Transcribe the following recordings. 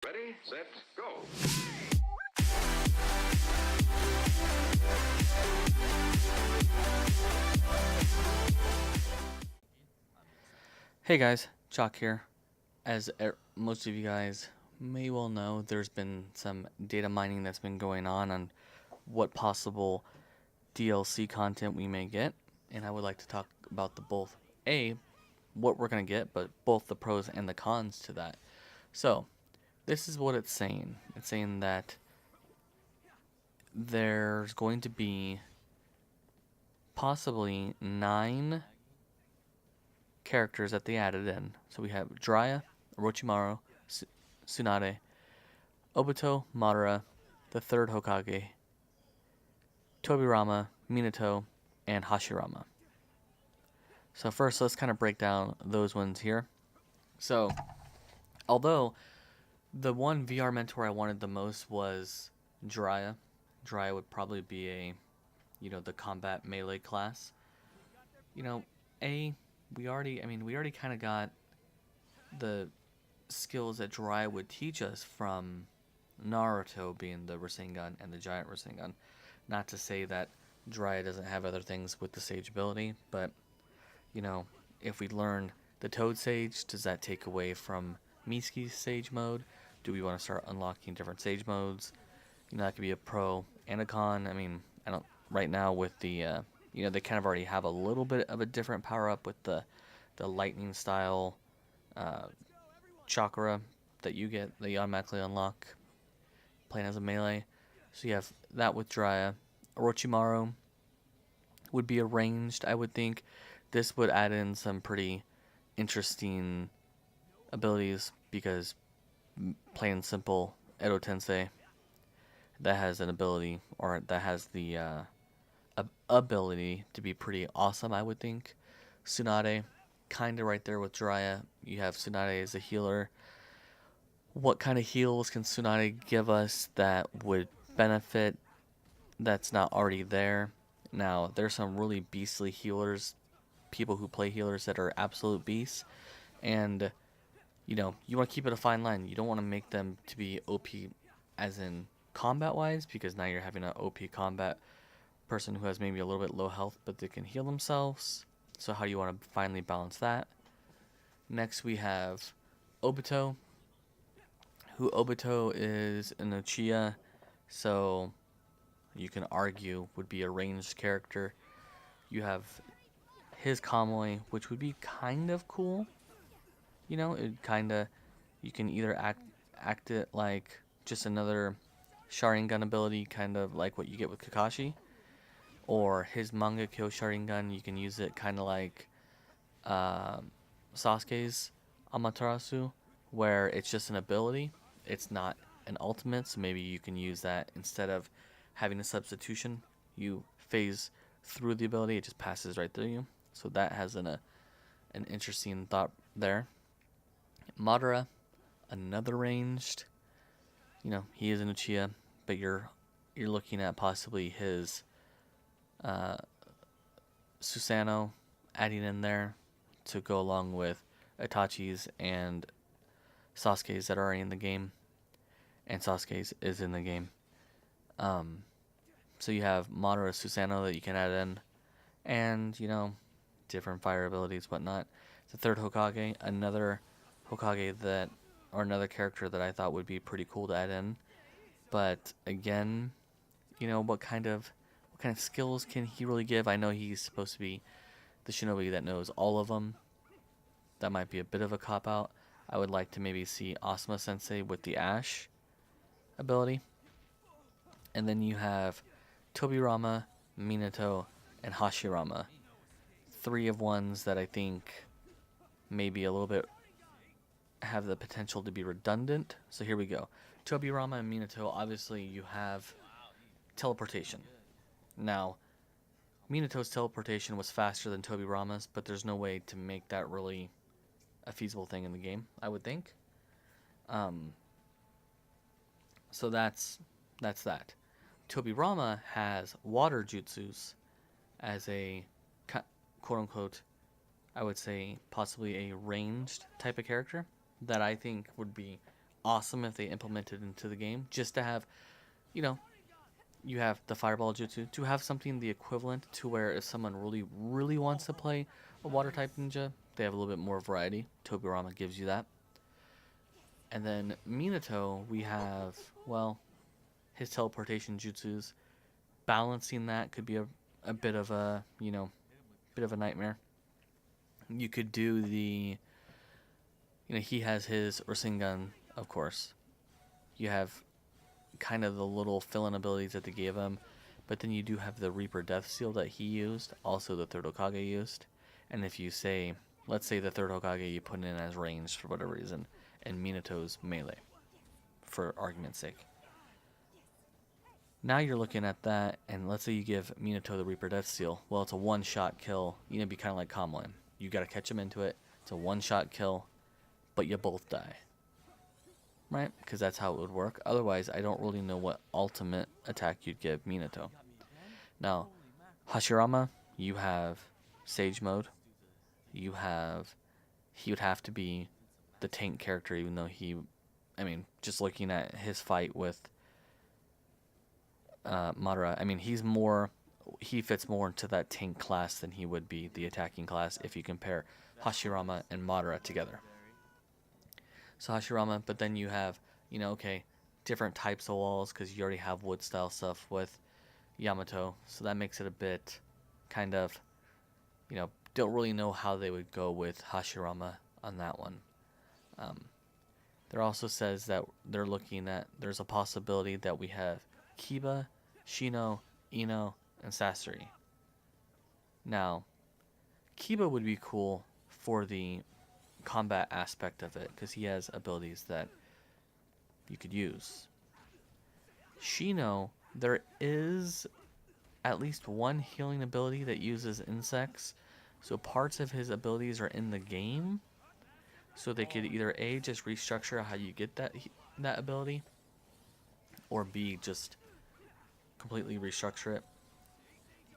Ready, set, go. Hey guys, Chalk here. As most of you guys may well know, there's been some data mining that's been going on what possible DLC content we may get, and I would like to talk about the both what we're gonna get, but both the pros and the cons to that. So, this is what it's saying. It's saying that there's going to be possibly 9 characters that they added in. So we have Jiraiya, Orochimaru, Tsunade, Obito, Madara, the third Hokage, Tobirama, Minato, and Hashirama. So first, let's kind of break down those ones here. So, although the one VR mentor I wanted the most was Jiraiya, Jiraiya would probably be the combat melee class. You know, we already kind of got the skills that Jiraiya would teach us from Naruto, being the Rasengan and the Giant Rasengan. Not to say that Jiraiya doesn't have other things with the Sage ability, but you know, if we learn the Toad Sage, does that take away from Mitsuki's Sage mode? Do we want to start unlocking different Sage modes? That could be a pro and a con. I mean, I don't right now with the they kind of already have a little bit of a different power up with the lightning style uh, chakra that you automatically unlock playing as a melee. So you have that with Jiraiya. Orochimaru would be a ranged, I would think. This would add in some pretty interesting abilities because plain simple, Edo Tensei that has an ability or that has the ability to be pretty awesome, I would think. Tsunade, kind of right there with Jiraiya. You have Tsunade as a healer. What kind of heals can Tsunade give us that would benefit that's not already there? Now, there's some really beastly healers, people who play healers that are absolute beasts, and you want to keep it a fine line. You don't want to make them to be OP as in combat wise, because now you're having an OP combat person who has maybe a little bit low health but they can heal themselves. So how do you want to finally balance that? Next we have Obito, who Obito is an Uchiha, so you can argue would be a ranged character. You have his Kamui, which would be kind of cool. It kind of, you can either act it like just another Sharingan ability, kind of like what you get with Kakashi, or his Mangekyo Sharingan, you can use it kind of like uh, Sasuke's Amaterasu, where it's just an ability. It's not an ultimate, so maybe you can use that instead of having a substitution. You phase through the ability, it just passes right through you. So that has an interesting thought there. Madara, another ranged. He is an Uchiha, but you're looking at possibly his uh, Susanoo adding in there to go along with Itachi's and Sasuke's that are already in the game, and Sasuke's is in the game. Um, so you have Madara Susanoo that you can add in, and different fire abilities, whatnot. The third Hokage, another Hokage or another character that I thought would be pretty cool to add in. But again, what kind of skills can he really give? I know he's supposed to be the Shinobi that knows all of them. That might be a bit of a cop out. I would like to maybe see Asuma Sensei with the Ash ability. And then you have Tobirama, Minato, and Hashirama. 3 of ones that I think maybe a little bit have the potential to be redundant. So here we go. Tobirama and Minato, obviously you have teleportation. Now, Minato's teleportation was faster than Tobirama's, but there's no way to make that really a feasible thing in the game, I would think. Um, so that's that. Tobirama has water jutsus as a quote unquote, I would say possibly a ranged type of character that I think would be awesome if they implemented into the game, just to have, you know, you have the fireball jutsu, to have something the equivalent to where if someone really, really wants to play a water type ninja, they have a little bit more variety. Tobirama gives you that. And then Minato, we have, well, his teleportation jutsus. Balancing that could be a bit of a, bit of a nightmare. You could do the, he has his Rasengan, of course. You have kind of the little fill-in abilities that they gave him, but then you do have the Reaper Death Seal that he used, also the third Hokage used. And if you say, let's say the third Hokage you put in as ranged for whatever reason, and Minato's melee, for argument's sake. Now you're looking at that, and let's say you give Minato the Reaper Death Seal. Well, it's a one-shot kill. It'd be kind of like Kamlin. You got to catch him into it. It's a one-shot kill, but you both die. Right? Because that's how it would work. Otherwise, I don't really know what ultimate attack you'd give Minato. Now, Hashirama, you have Sage Mode. He would have to be the tank character, even though just looking at his fight with Madara, he fits more into that tank class than he would be the attacking class if you compare Hashirama and Madara together. So Hashirama, but then you have, different types of walls because you already have wood style stuff with Yamato, so that makes it a bit kind of, don't really know how they would go with Hashirama on that one. There also says that they're looking at, there's a possibility that we have Kiba, Shino, Ino, and Sasori. Now, Kiba would be cool for the combat aspect of it because he has abilities that you could use. Shino, there is at least one healing ability that uses insects, so parts of his abilities are in the game, so they could either A, just restructure how you get that ability, or B, just completely restructure it.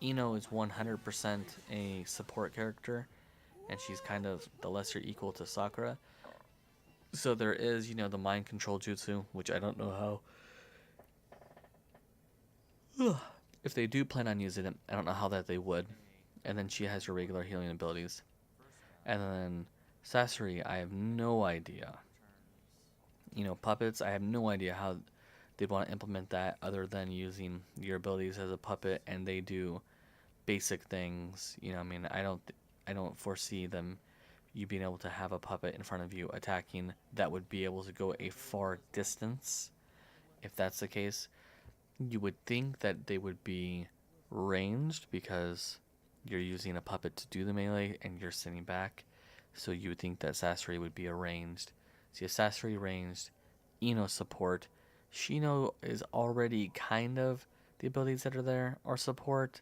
Ino is 100% a support character, and she's kind of the lesser equal to Sakura. So there is, the mind control jutsu, which I don't know how. If they do plan on using it, I don't know how that they would. And then she has her regular healing abilities. And then Sasori, I have no idea. Puppets, I have no idea how they'd want to implement that other than using your abilities as a puppet, and they do basic things. I don't foresee you being able to have a puppet in front of you attacking that would be able to go a far distance. If that's the case, you would think that they would be ranged because you're using a puppet to do the melee and you're sitting back. So you would think that Sasori would be a ranged. So you have Sasori ranged, Ino support. Shino is already kind of the abilities that are there are support.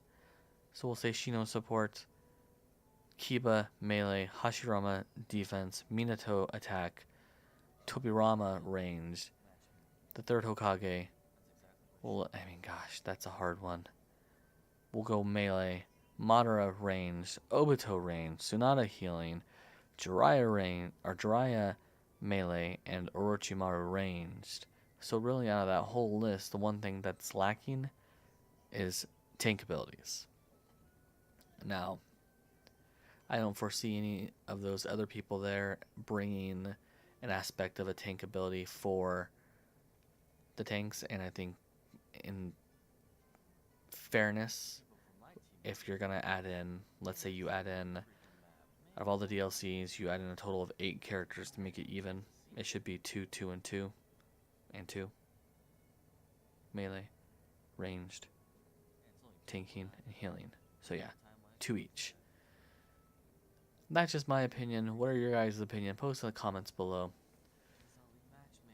So we'll say Shino support, Kiba melee, Hashirama defense, Minato attack, Tobirama ranged, the third Hokage. Well, gosh, that's a hard one. We'll go melee, Madara ranged, Obito ranged, Tsunade healing, Jiraiya melee, and Orochimaru ranged. So really out of that whole list, the one thing that's lacking is tank abilities. Now, I don't foresee any of those other people there bringing an aspect of a tank ability for the tanks, and I think in fairness, if you're going to add in, let's say you add in, out of all the DLCs, you add in a total of 8 characters to make it even. It should be 2, 2, and 2, and 2. Melee, ranged, tanking, and healing. So yeah, 2 each. That's just my opinion. What are your guys' opinion? Post in the comments below.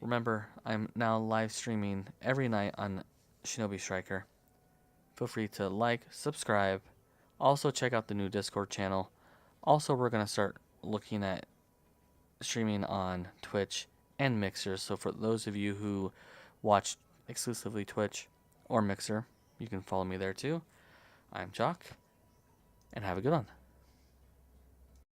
Remember, I'm now live streaming every night on Shinobi Striker. Feel free to like, subscribe. Also check out the new Discord channel. Also, we're going to start looking at streaming on Twitch and Mixer. So for those of you who watch exclusively Twitch or Mixer, you can follow me there too. I'm Jock, and have a good one.